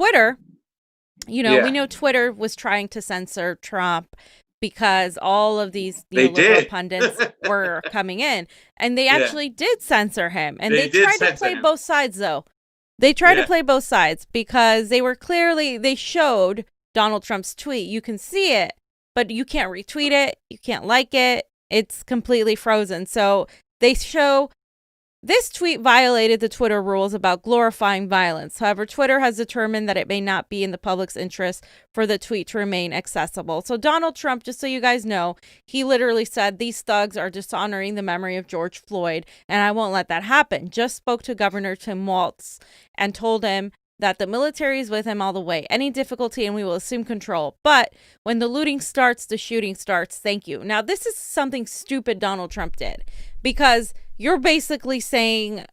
Twitter, we Yeah, know Twitter was trying to censor Trump because all of these they liberal did. pundits were coming in, and they Yeah, actually did censor him. And they they did tried to censor play him. both sides, though. They tried to Yeah, play both sides because they showed Donald Trump's tweet. You can see it, but you can't retweet it. You can't like it. It's completely frozen. So they show this tweet violated the Twitter rules about glorifying violence. However, Twitter has determined that it may not be in the public's interest for the tweet to remain accessible. So Donald Trump, just so you guys know, he literally said these thugs are dishonoring the memory of George Floyd, and I won't let that happen. Just spoke to Governor Tim Walz and told him that the military is with him all the way. Any difficulty and we will assume control. But when the looting starts, the shooting starts. Thank you. Now, this is something stupid Donald Trump did, because you're basically saying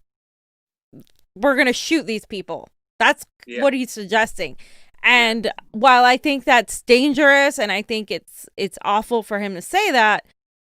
we're going to shoot these people. That's what he's suggesting. And while I think that's dangerous and I think it's awful for him to say that,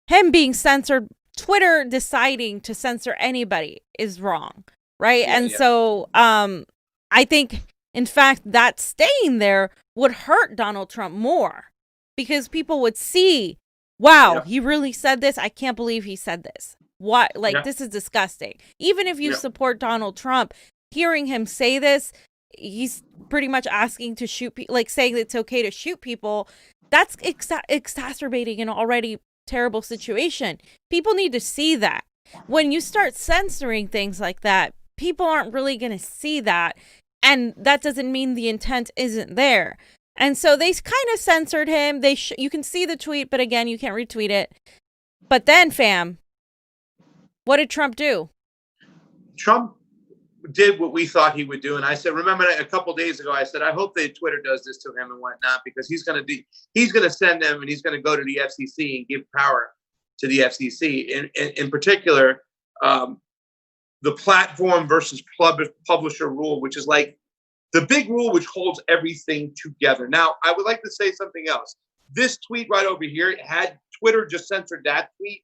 him being censored, Twitter deciding to censor anybody is wrong, right? So I think, in fact, that staying there would hurt Donald Trump more, because people would see, wow, he really said this. I can't believe he said this. What? Like, this is disgusting. Even if you support Donald Trump, hearing him say this, he's pretty much asking to shoot people, like saying it's okay to shoot people. That's exacerbating an already terrible situation. People need to see that. When you start censoring things like that, people aren't really going to see that. And that doesn't mean the intent isn't there. And so they kind of censored him. You can see the tweet, but again, you can't retweet it. But then, fam, what did Trump do? Trump did what we thought he would do. And I said, remember a couple days ago, I said, I hope that Twitter does this to him and whatnot, because he's going to send them and he's going to go to the FCC and give power to the FCC. In particular, the platform versus publisher rule, which is like the big rule which holds everything together. Now, I would like to say something else. This tweet right over here, had Twitter just censored that tweet,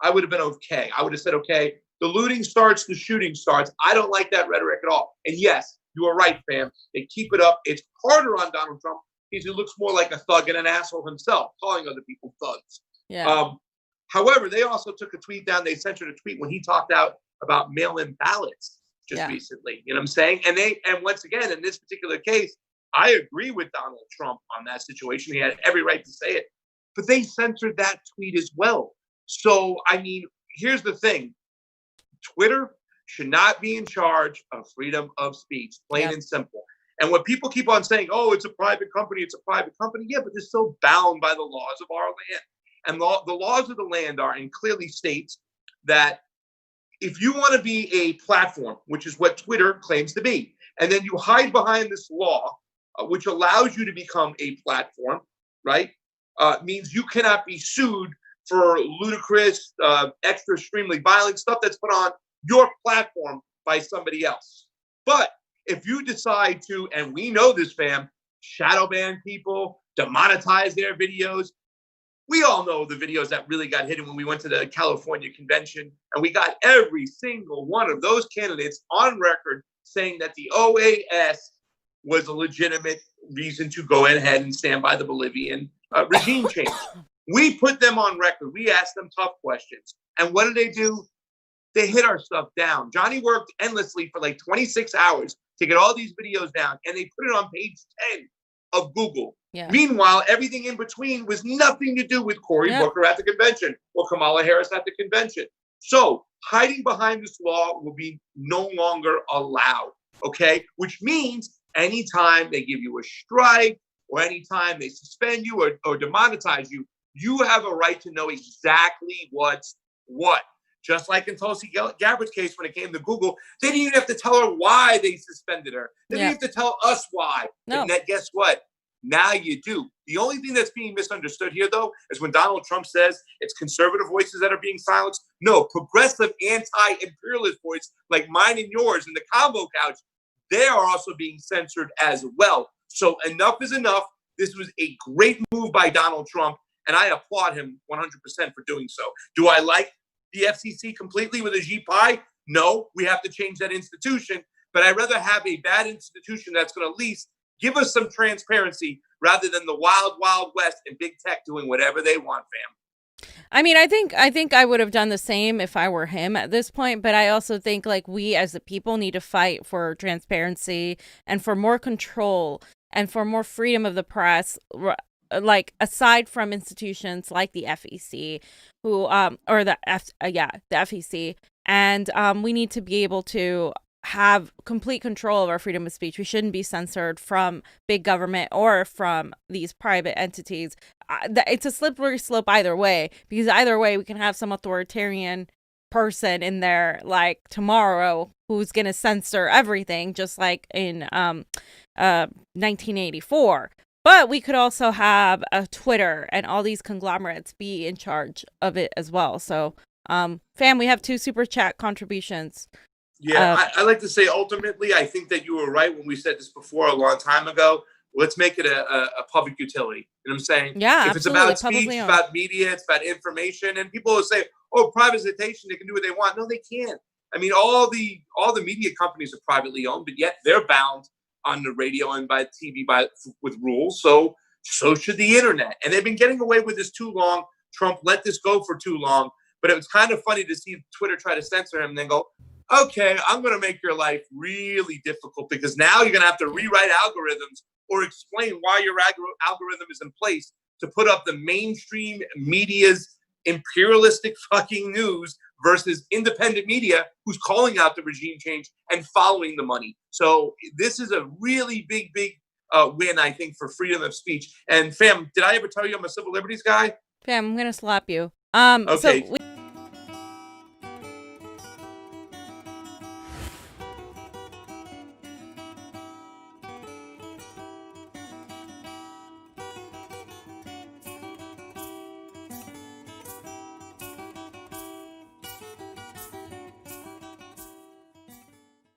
I would have been okay. I would have said, okay, the looting starts, the shooting starts. I don't like that rhetoric at all. And yes, you are right, fam. They keep it up. It's harder on Donald Trump because he looks more like a thug and an asshole himself, calling other people thugs. Yeah. However, they also took a tweet down. They censored a tweet when he talked out about mail-in ballots just recently. You know what I'm saying? And once again, in this particular case, I agree with Donald Trump on that situation. He had every right to say it. But they censored that tweet as well. So, I mean, here's the thing. Twitter should not be in charge of freedom of speech, plain and simple. And when people keep on saying, oh, it's a private company, yeah, but they're still bound by the laws of our land. And the laws of the land are, and clearly states that if you want to be a platform, which is what Twitter claims to be, and then you hide behind this law, which allows you to become a platform, right, means you cannot be sued for ludicrous, extremely violent stuff that's put on your platform by somebody else. But if you decide to, and we know this, fam, shadow ban people, demonetize their videos. We all know the videos that really got hidden when we went to the California convention, and we got every single one of those candidates on record saying that the OAS was a legitimate reason to go ahead and stand by the Bolivian regime change. We put them on record. We asked them tough questions. And what do? They hit our stuff down. Johnny worked endlessly for like 26 hours to get all these videos down, and they put it on page 10 of Google. Yeah. Meanwhile, everything in between was nothing to do with Cory Booker at the convention or Kamala Harris at the convention. So hiding behind this law will be no longer allowed, okay? Which means anytime they give you a strike or anytime they suspend you or demonetize you, you have a right to know exactly what's what. Just like in Tulsi Gabbard's case when it came to Google, they didn't even have to tell her why they suspended her. They didn't have to tell us why. No. And guess what? Now you do. The only thing that's being misunderstood here, though, is when Donald Trump says it's conservative voices that are being silenced. No, progressive anti-imperialist voices like mine and yours in the Convo Couch, they are also being censored as well. So enough is enough. This was a great move by Donald Trump, and I applaud him 100% for doing so. Do I like the FCC completely with a G-Pie? No, we have to change that institution. But I'd rather have a bad institution that's going to at least Give us some transparency rather than the wild, wild west and big tech doing whatever they want, fam. I mean, I think I would have done the same if I were him at this point, but I also think like we as a people need to fight for transparency and for more control and for more freedom of the press, like aside from institutions like the FEC, who or the FEC, and we need to be able to have complete control of our freedom of speech. We shouldn't be censored from big government or from these private entities. It's a slippery slope either way, because either way we can have some authoritarian person in there like tomorrow who's going to censor everything, just like in 1984. But we could also have a Twitter and all these conglomerates be in charge of it as well. So fam, we have 2 super chat contributions. Yeah, I like to say ultimately, I think that you were right when we said this before a long time ago. Let's make it a public utility. You know what I'm saying? Yeah, if it's about speech, it's about media, it's about information, and people will say, "Oh, privatization, they can do what they want." No, they can't. I mean, all the media companies are privately owned, but yet they're bound on the radio and by TV with rules. So should the internet, and they've been getting away with this too long. Trump let this go for too long, but it was kind of funny to see Twitter try to censor him and then go, okay, I'm going to make your life really difficult because now you're going to have to rewrite algorithms or explain why your algorithm is in place to put up the mainstream media's imperialistic fucking news versus independent media who's calling out the regime change and following the money. So this is a really big win, I think, for freedom of speech. And fam, did I ever tell you I'm a civil liberties guy? Fam, I'm going to slap you. Okay. So